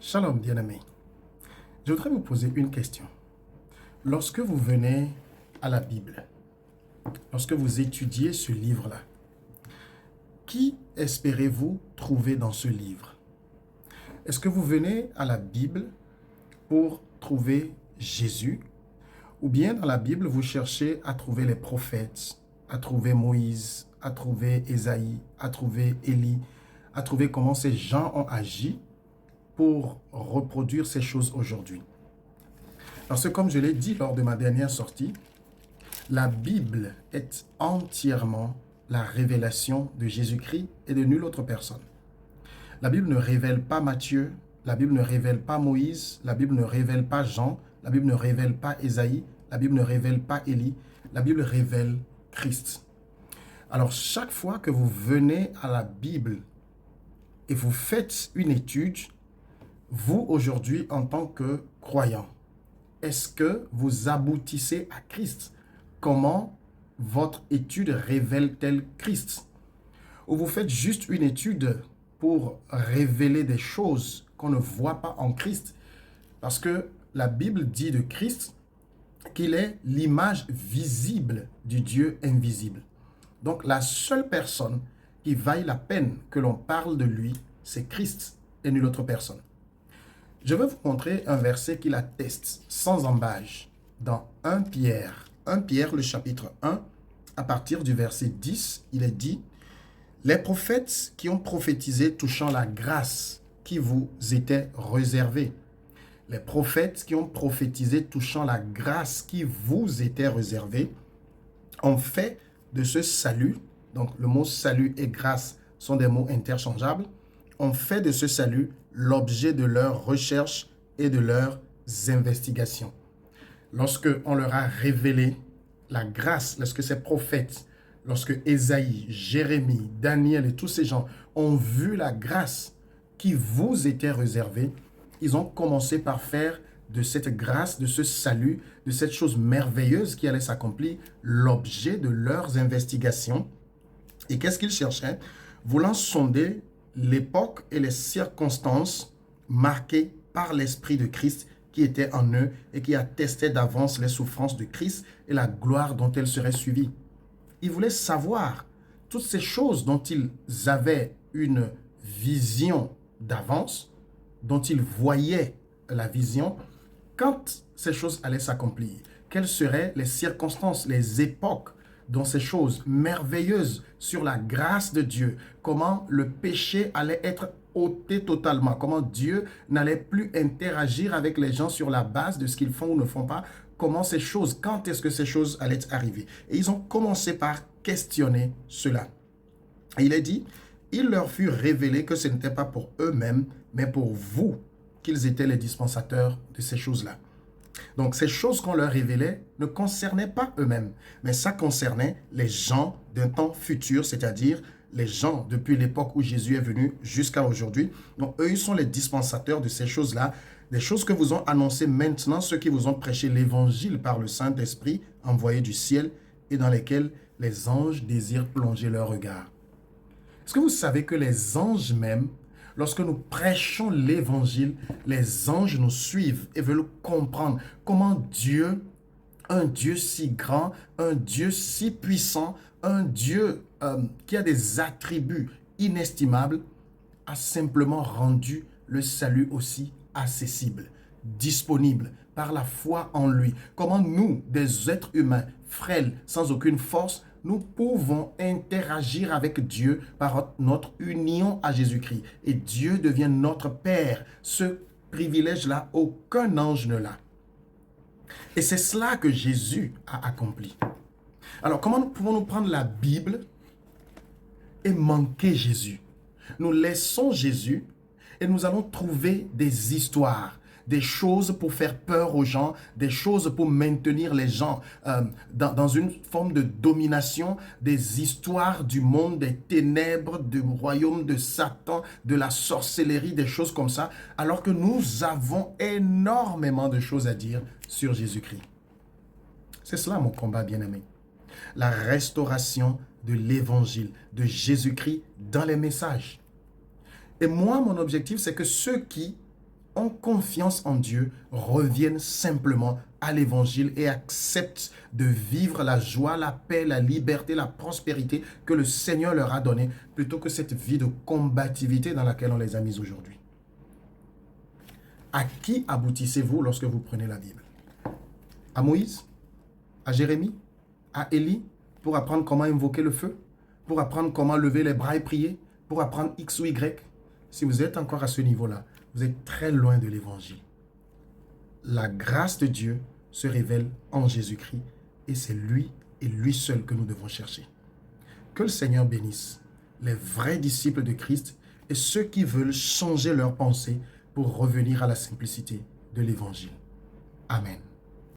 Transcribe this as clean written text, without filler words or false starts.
Shalom, bien-aimés. Je voudrais vous poser une question. Lorsque vous venez à la Bible, lorsque vous étudiez ce livre-là, qui espérez-vous trouver dans ce livre? Est-ce que vous venez à la Bible pour trouver Jésus? Ou bien dans la Bible, vous cherchez à trouver les prophètes, à trouver Moïse, à trouver Ésaïe, à trouver Élie, à trouver comment ces gens ont agi pour reproduire ces choses aujourd'hui? Parce que comme je l'ai dit lors de ma dernière sortie, la Bible est entièrement la révélation de Jésus-Christ et de nulle autre personne. La Bible ne révèle pas Matthieu, la Bible ne révèle pas Moïse, la Bible ne révèle pas Jean, la Bible ne révèle pas Ésaïe, la Bible ne révèle pas Élie, la Bible révèle Christ. Alors chaque fois que vous venez à la Bible et vous faites une étude, vous aujourd'hui en tant que croyant, est-ce que vous aboutissez à Christ? Comment votre étude révèle-t-elle Christ? Ou vous faites juste une étude pour révéler des choses qu'on ne voit pas en Christ? Parce que la Bible dit de Christ qu'il est l'image visible du Dieu invisible. Donc la seule personne qui vaille la peine que l'on parle de lui, c'est Christ et nulle autre personne. Je vais vous montrer un verset qui l'atteste sans embâche dans 1 Pierre. 1 Pierre, le chapitre 1, à partir du verset 10, il est dit « Les prophètes qui ont prophétisé touchant la grâce qui vous était réservée. Les prophètes qui ont prophétisé touchant la grâce qui vous était réservée ont fait de ce salut, donc le mot salut et grâce sont des mots interchangeables, ont fait de ce salut l'objet de leurs recherches et de leurs investigations. » Lorsque on leur a révélé la grâce, lorsque ces prophètes, lorsque Ésaïe, Jérémie, Daniel et tous ces gens ont vu la grâce qui vous était réservée, ils ont commencé par faire de cette grâce, de ce salut, de cette chose merveilleuse qui allait s'accomplir, l'objet de leurs investigations. Et qu'est-ce qu'ils cherchaient? Voulant sonder l'époque et les circonstances marquées par l'Esprit de Christ qui était en eux et qui attestait d'avance les souffrances de Christ et la gloire dont elles seraient suivies. Ils voulaient savoir toutes ces choses dont ils avaient une vision d'avance, dont ils voyaient la vision, quand ces choses allaient s'accomplir. Quelles seraient les circonstances, les époques dont ces choses merveilleuses sur la grâce de Dieu, comment le péché allait être ôté totalement, comment Dieu n'allait plus interagir avec les gens sur la base de ce qu'ils font ou ne font pas, comment ces choses, quand est-ce que ces choses allaient arriver. Et ils ont commencé par questionner cela. Et il est dit, il leur fut révélé que ce n'était pas pour eux-mêmes, mais pour vous qu'ils étaient les dispensateurs de ces choses-là. Donc, ces choses qu'on leur révélait ne concernaient pas eux-mêmes, mais ça concernait les gens d'un temps futur, c'est-à-dire les gens depuis l'époque où Jésus est venu jusqu'à aujourd'hui. Donc, eux, ils sont les dispensateurs de ces choses-là, des choses que vous ont annoncées maintenant, ceux qui vous ont prêché l'évangile par le Saint-Esprit envoyé du ciel et dans lesquels les anges désirent plonger leur regard. Est-ce que vous savez que les anges même, lorsque nous prêchons l'évangile, les anges nous suivent et veulent comprendre comment Dieu, un Dieu si grand, un Dieu si puissant, un Dieu qui a des attributs inestimables, a simplement rendu le salut aussi accessible, disponible par la foi en lui. Comment nous, des êtres humains frêles, sans aucune force, nous pouvons interagir avec Dieu par notre union à Jésus-Christ. Et Dieu devient notre Père. Ce privilège-là, aucun ange ne l'a. Et c'est cela que Jésus a accompli. Alors, comment pouvons-nous prendre la Bible et manquer Jésus? Nous laissons Jésus et nous allons trouver des histoires, des choses pour faire peur aux gens, des choses pour maintenir les gens dans une forme de domination, des histoires du monde, des ténèbres, du royaume de Satan, de la sorcellerie, des choses comme ça, alors que nous avons énormément de choses à dire sur Jésus-Christ. C'est cela mon combat, bien-aimé. La restauration de l'évangile, de Jésus-Christ dans les messages. Et moi, mon objectif, c'est que ceux qui ont confiance en Dieu reviennent simplement à l'évangile et acceptent de vivre la joie, la paix, la liberté, la prospérité que le Seigneur leur a donnée, plutôt que cette vie de combativité dans laquelle on les a mis aujourd'hui. À qui aboutissez-vous lorsque vous prenez la Bible? À Moïse? À Jérémie? À Élie? Pour apprendre comment invoquer le feu? Pour apprendre comment lever les bras et prier? Pour apprendre X ou Y? Si vous êtes encore à ce niveau-là, vous êtes très loin de l'évangile. La grâce de Dieu se révèle en Jésus-Christ et c'est lui et lui seul que nous devons chercher. Que le Seigneur bénisse les vrais disciples de Christ et ceux qui veulent changer leur pensée pour revenir à la simplicité de l'évangile. Amen.